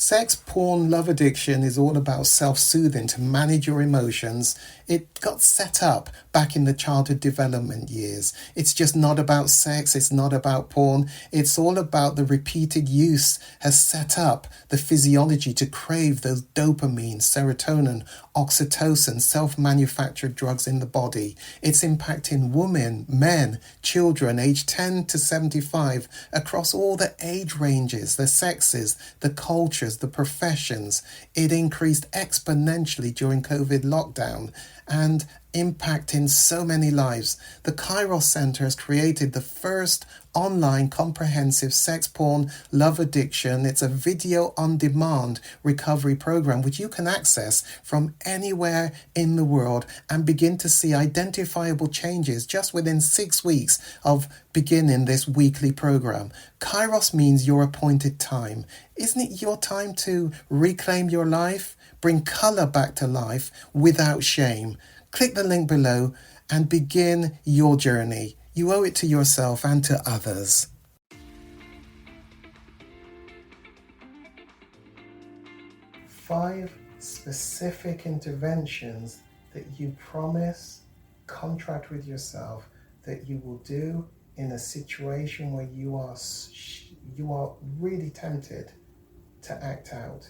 Sex, porn, love addiction is all about self-soothing to manage your emotions. It got set up back in the childhood development years. It's just not about sex, it's not about porn. It's all about the repeated use has set up the physiology to crave those dopamine, serotonin, oxytocin, self-manufactured drugs in the body. It's impacting women, men, children aged 10 to 75 across all the age ranges, the sexes, the cultures, the professions. It increased exponentially during COVID lockdown and impacting so many lives. The Kairos Center has created the first online comprehensive sex, porn, love addiction. It's a video on demand recovery program which you can access from anywhere in the world and begin to see identifiable changes just within 6 weeks of beginning this weekly program. Kairos means your appointed time. Isn't it your time to reclaim your life? Bring colour back to life without shame. Click the link below and begin your journey. You owe it to yourself and to others. 5 specific interventions that you promise, contract with yourself, that you will do in a situation where you are really tempted to act out.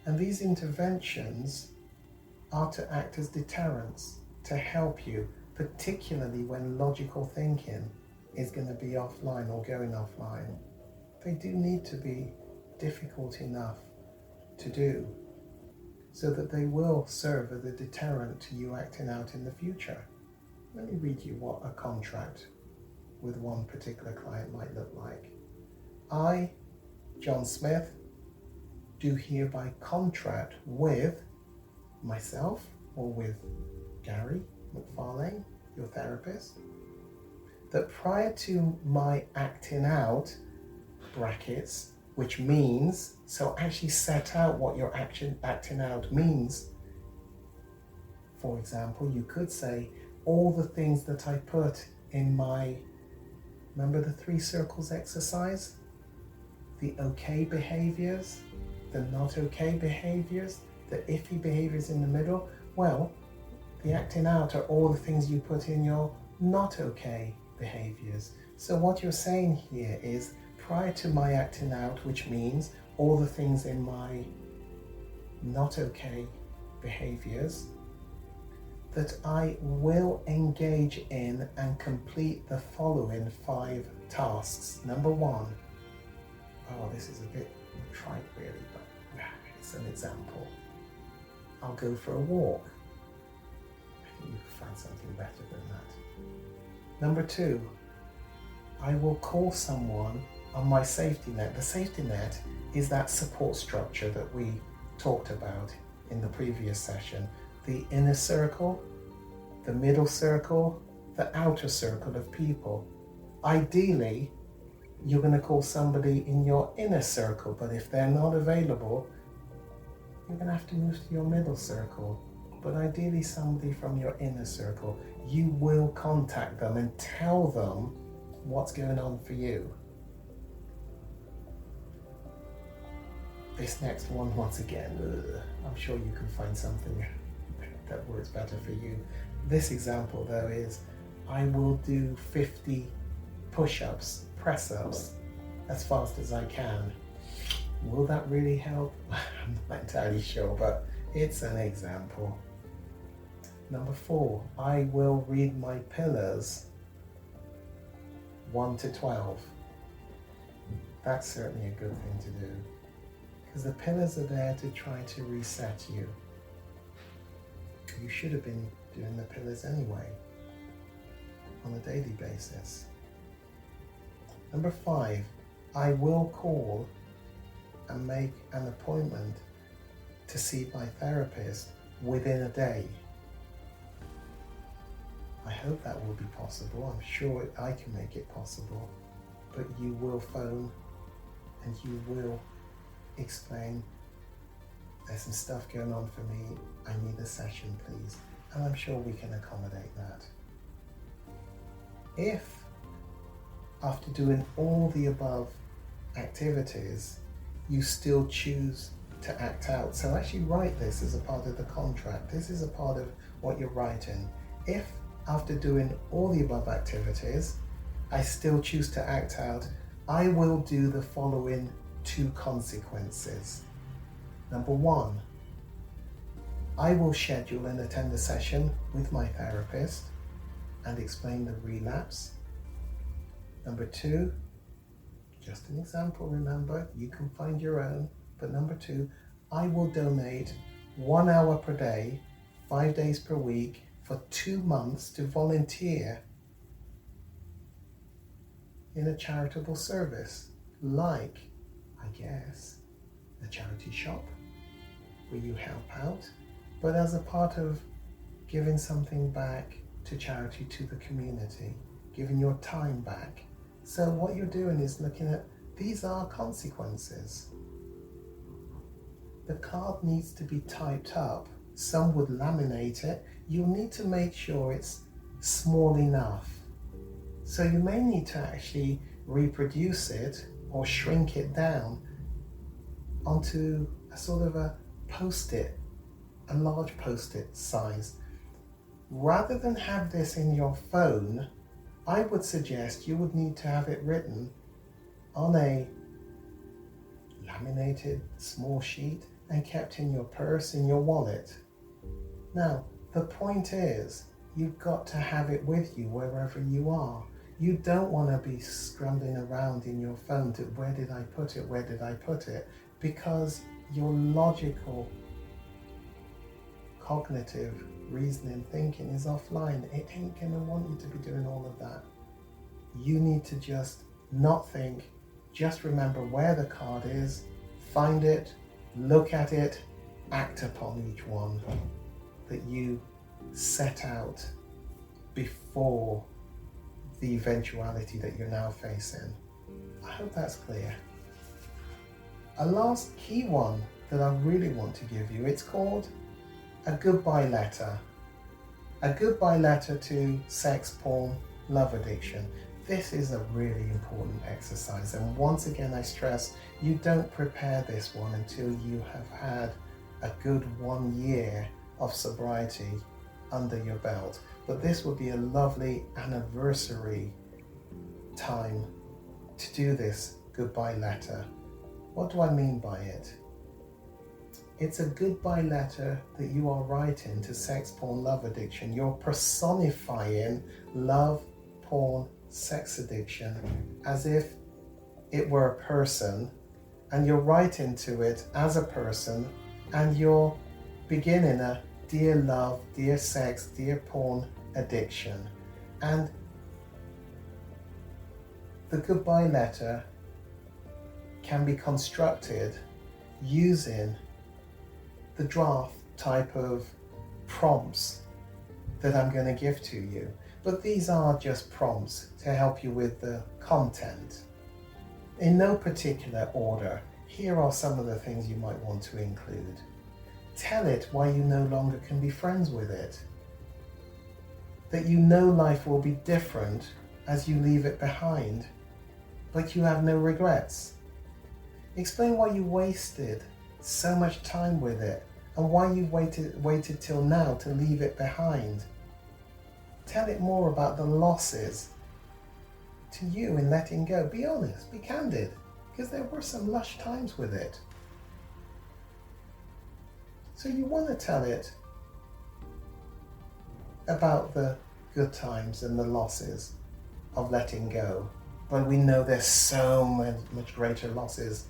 And these interventions are to act as deterrents, to help you, particularly when logical thinking is going to be offline or going offline. They do need to be difficult enough to do so that they will serve as a deterrent to you acting out in the future. Let me read you what a contract with one particular client might look like. I, John Smith, do hereby contract with myself or with Gary McFarlane, your therapist, that prior to my acting out, brackets, which means, so actually set out what your acting out means. For example, you could say all the things that I put in my, remember the 3 circles exercise? The okay behaviours, the not okay behaviours, the iffy behaviours in the middle. Well, the acting out are all the things you put in your not okay behaviours. So what you're saying here is prior to my acting out, which means all the things in my not okay behaviours, that I will engage in and complete the following 5 tasks. Number 1, this is a bit trite really, but it's an example. I'll go for a walk. I think you can find something better than that. Number 2, I will call someone on my safety net. The safety net is that support structure that we talked about in the previous session. The inner circle, the middle circle, the outer circle of people. Ideally, you're going to call somebody in your inner circle, but if they're not available, you're going to have to move to your middle circle. But ideally somebody from your inner circle. You will contact them and tell them what's going on for you. This next one, once again, I'm sure you can find something that works better for you. This example though is, I will do 50 push-ups, press-ups as fast as I can. Will that really help? I'm not entirely sure, but it's an example. Number 4, I will read my pillars 1 to 12. That's certainly a good thing to do, because the pillars are there to try to reset you. You should have been doing the pillars anyway, on a daily basis. Number 5, I will call and make an appointment to see my therapist within a day. I hope that will be possible. I'm sure I can make it possible. But you will phone and you will explain, there's some stuff going on for me, I need a session please. And I'm sure we can accommodate that. If after doing all the above activities, you still choose to act out. So actually write this as a part of the contract. This is a part of what you're writing. If after doing all the above activities, I still choose to act out, I will do the following 2 consequences. Number 1, I will schedule and attend a session with my therapist and explain the relapse. Number 2, just an example, remember, you can find your own, but number 2, I will donate 1 hour per day, 5 days per week for 2 months to volunteer in a charitable service, like, I guess, a charity shop where you help out, but as a part of giving something back to charity, to the community, giving your time back. So what you're doing is looking at, these are consequences. The card needs to be typed up. Some would laminate it. You'll need to make sure it's small enough. So you may need to actually reproduce it or shrink it down onto a sort of a post-it, a large post-it size. Rather than have this in your phone, I would suggest you would need to have it written on a laminated small sheet and kept in your purse, in your wallet. Now, the point is, you've got to have it with you wherever you are. You don't want to be scrambling around in your phone to, where did I put it, where did I put it? Because your logical, cognitive, reasoning, thinking is offline. It ain't going to want you to be doing all of that. You need to just not think, just remember where the card is, find it, look at it, act upon each one that you set out before the eventuality that you're now facing. I hope that's clear. A last key one that I really want to give you, it's called a goodbye letter. A goodbye letter to sex, porn, love addiction. This is a really important exercise, and once again I stress, you don't prepare this one until you have had a good 1 year of sobriety under your belt. But this would be a lovely anniversary time to do this goodbye letter. What do I mean by it? It's a goodbye letter that you are writing to sex, porn, love addiction. You're personifying love, porn, sex addiction as if it were a person, and you're writing to it as a person, and you're beginning a dear love, dear sex, dear porn addiction. And the goodbye letter can be constructed using the draft type of prompts that I'm going to give to you. But these are just prompts to help you with the content. In no particular order, here are some of the things you might want to include. Tell it why you no longer can be friends with it. That you know life will be different as you leave it behind, but you have no regrets. Explain why you wasted so much time with it and why you've waited till now to leave it behind. Tell it more about the losses to you in letting go. Be honest, be candid, because there were some lush times with it. So you want to tell it about the good times and the losses of letting go, but we know there's so much greater losses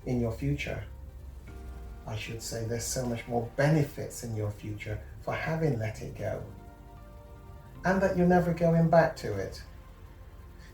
in your future. I should say there's so much more benefits in your future for having let it go, and that you're never going back to it.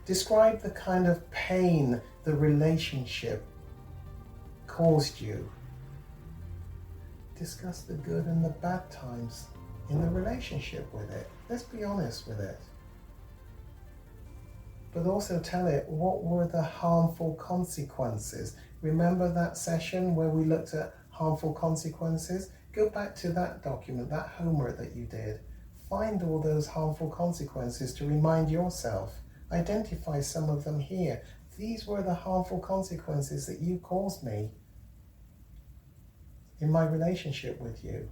Describe the kind of pain the relationship caused you. Discuss the good and the bad times in the relationship with it. Let's be honest with it. But also tell it what were the harmful consequences. Remember that session where we looked at harmful consequences? Go back to that document, that homework that you did. Find all those harmful consequences to remind yourself. Identify some of them here. these were the harmful consequences that you caused me in my relationship with you.